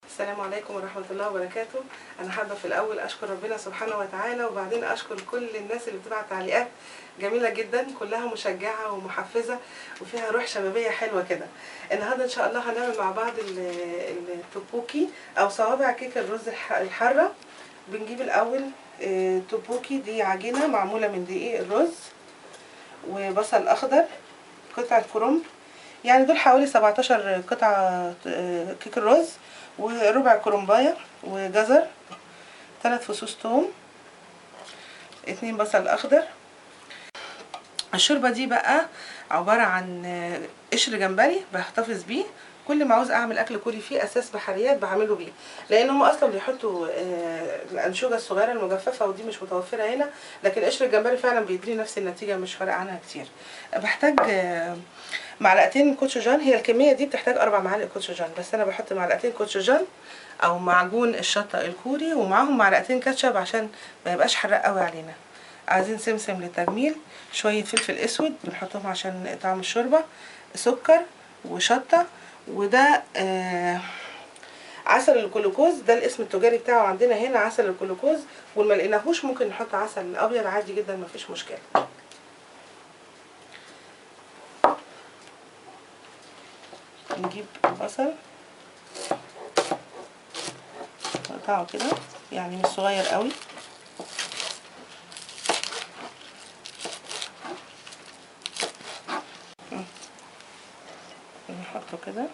السلام عليكم ورحمة الله وبركاته. أنا حابة في الأول أشكر ربنا سبحانه وتعالى، وبعدين أشكر كل الناس اللي بتبعت تعليقات جميلة جدا، كلها مشجعة ومحفزة وفيها روح شبابية حلوة كده. النهاردة إن شاء الله هنعمل مع بعض التوبوكي أو صوابع كيك الرز الحارة. بنجيب الأول توبوكي، دي عجينة معمولة من دقيق الرز وبصل أخضر، قطعة كرنب، يعني دول حوالي 17 قطعة كيك الرز، وربع كرنباية وجزر، 3 فصوص توم، 2 بصل اخضر. الشوربة دي بقى عبارة عن قشر جمبري بحتفظ بيه، كل ما عاوز اعمل اكل كوري فيه اساس بحريات بعمله بيه، لان هم اصلا بيحطوا الانشوجه الصغيره المجففه ودي مش متوفره هنا، لكن قشر الجمبري فعلا بيديني نفس النتيجه، مش فارق عنها كتير. بحتاج معلقتين كوتشوجان، هي الكميه دي بتحتاج 4 معالق كوتشوجان، بس انا بحط معلقتين كوتشوجان او معجون الشطه الكوري، ومعاهم معلقتين كاتشب عشان ما يبقاش حراق قوي علينا. عايزين سمسم للتجميل، شويه فلفل اسود بنحطهم عشان طعم الشوربه، سكر وشطه، وده عسل الجلوكوز، ده الاسم التجاري بتاعه عندنا هنا عسل الجلوكوز، وما لقيناهوش ممكن نحط عسل ابيض عادي جدا مفيش مشكله. نجيب بصل نقطعه كده، يعني مش صغير قوي، نحطه كده.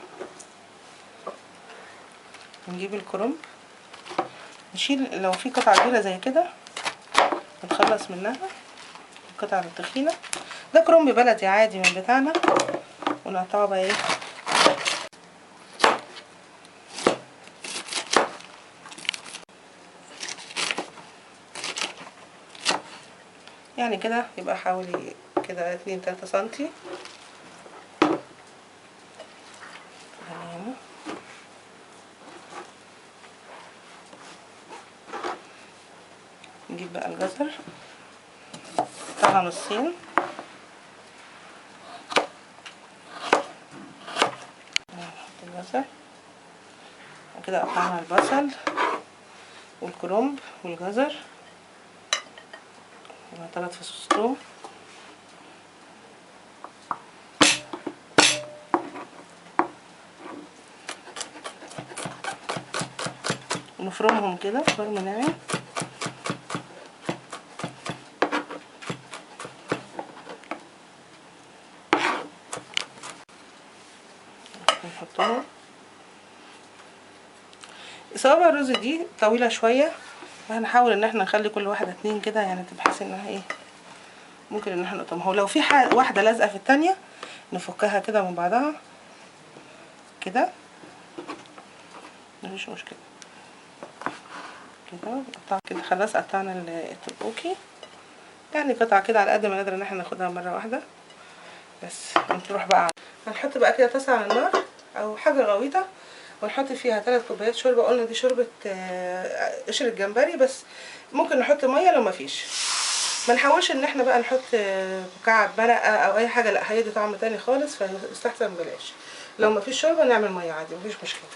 نجيب الكرنب، نشيل لو في قطعة كبيرة زي كده نتخلص منها، القطعة التخينة. ده كرنب بلدي عادي من بتاعنا، ونقطعه بقى ايه يعني كده، يبقى حوالي كده 2-3 سنتي. نجيب بقى الجزر قطعها نصين، نحط الجزر وكده. قطعنا البصل والكرنب والجزر، 3 فصوص توم، ونفرمهم كده فرم ناعم. نحطهم. صوابع الرز دي طويله شويه، فهنحاول ان احنا نخلي كل واحده 2 كده، يعني بحيث انها ايه ممكن ان احنا نقطمها، ولو في واحده لازقه في التانية نفكها كده من بعضها كده، مفيش مشكله كده. نقطع كده. خلاص قطعنا التبوكي، يعني قطعه كده على قد ما نقدر ان احنا ناخدها مره واحده بس. نروح بقى هنحط بقى كده طاسه على النار او حاجه غويطه، ونحط فيها 3 كوبايات شوربه. قلنا دي شوربه قشر الجمبري، بس ممكن نحط ميه لو مفيش. ما نحاولش ان احنا بقى نحط مكعب مرقه او اي حاجه، لا هيدي طعم تاني خالص، فيستحسن بلاش. لو مفيش شوربه نعمل ميه عادي مفيش مشكله.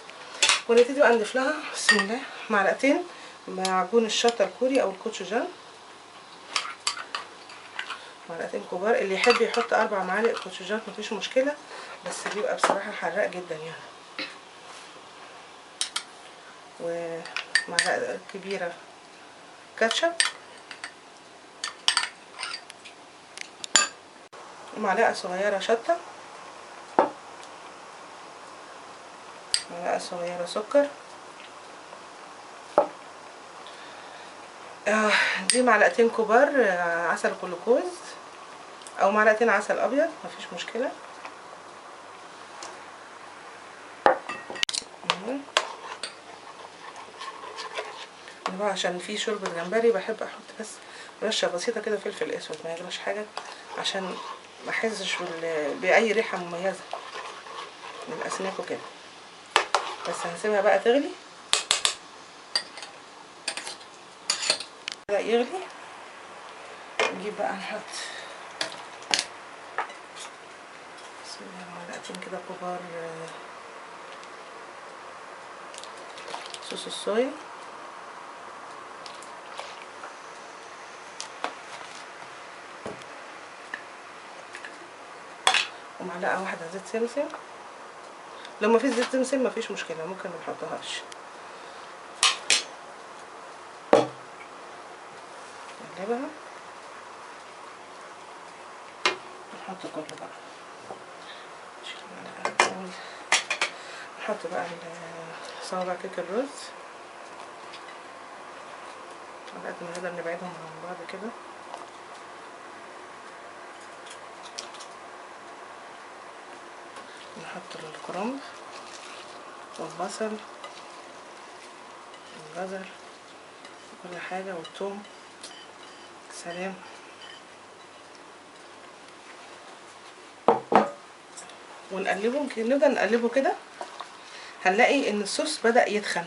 ونبتدي بقى نضيف لها بسم الله معلقتين معجون الشطه الكوري او الكوتشوجان، معلقتين كبار. اللي يحب يحط 4 معالق كوتشوجان مفيش مشكله، بس بيبقى بصراحه حراق جدا يعني. ومعلقه كبيره كاتشب، ومعلقه صغيره شطه، معلقه صغيره سكر، دي معلقتين كبار عسل جلوكوز او معلقتين عسل ابيض مفيش مشكله. بقى عشان في شوربه جمبري بحب احط بس رشه بسيطه كده فلفل اسود، ما يجراش حاجه، عشان ما احسش باي ريحه مميزه من الاسماك وكده. بس هنسيبها بقى تغلي، بدأ يغلي. نجيب بقى نحط بسم الله معلقتين كده كبار صوص الصويا، ومعلقه واحده زيت سمسم. لو مفيش زيت سمسم مفيش مشكله، ممكن منحطهاش. نقلبها، نحط كله بقى. نحط بقى صوابع كيك الرز على قد ما نقدر، نبعدهم عن بعض كده. نحط الكرنب والبصل والجزر وكل حاجة والثوم. سلام. ونقلبهم كده، نبدأ نقلبه كده. هنلاقي ان الصوص بدأ يتخن.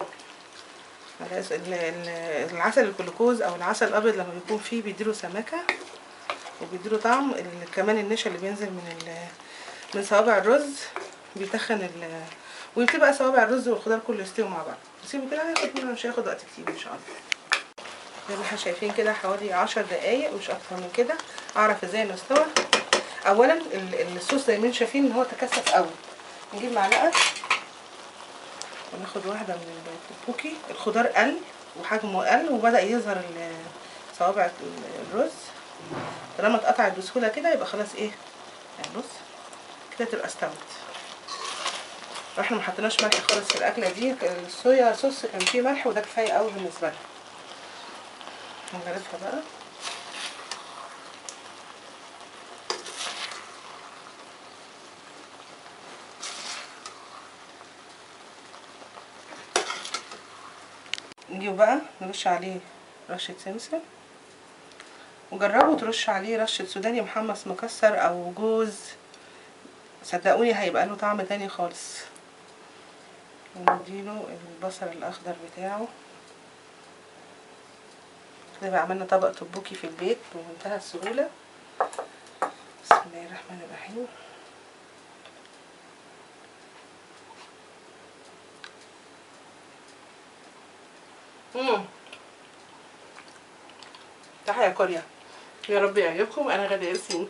العسل الجلوكوز او العسل الابيض لما بيكون فيه بيديله سماكه وبيديله طعم. كمان النشا اللي بينزل من صوابع الرز بيتخن وبتبقى صوابع الرز والخضار كله يستوي مع بعض. نسيبه كده، هياخد منه، مش هياخد وقت كتير ان شاء الله. زي ما احنا شايفين كده حوالي 10 دقايق مش اكتر من كده. اعرف ازاي انه استوى. اولا الصوص زي ما انتم شايفين ان هو تكثف قوي. نجيب معلقه وناخد واحده من البوكي. الخضار قل وحجمه قل وبدأ يظهر صوابع الرز. طالما اتقطعت بسهوله كده يبقى خلاص ايه يعني. بص كده تبقى استوت. احنا ما حطيناش ملح خالص في الاكله دي. الصويا صوص كان فيه ملح وده كفايه قوي بالنسبه لنا. هنغرفها بقى. نجيب بقى نرش عليه رشه سمسم، وجربوا ترش عليه رشه سوداني محمص مكسر او جوز، صدقوني هيبقى له طعم تاني خالص. ونديله البصل الاخضر بتاعه كده. بقى عملنا طبق تبوكي في البيت بمنتهى السهوله. بسم الله الرحمن الرحيم. تحية كوريا. يا رب يعجبكم. انا غادة ياسين.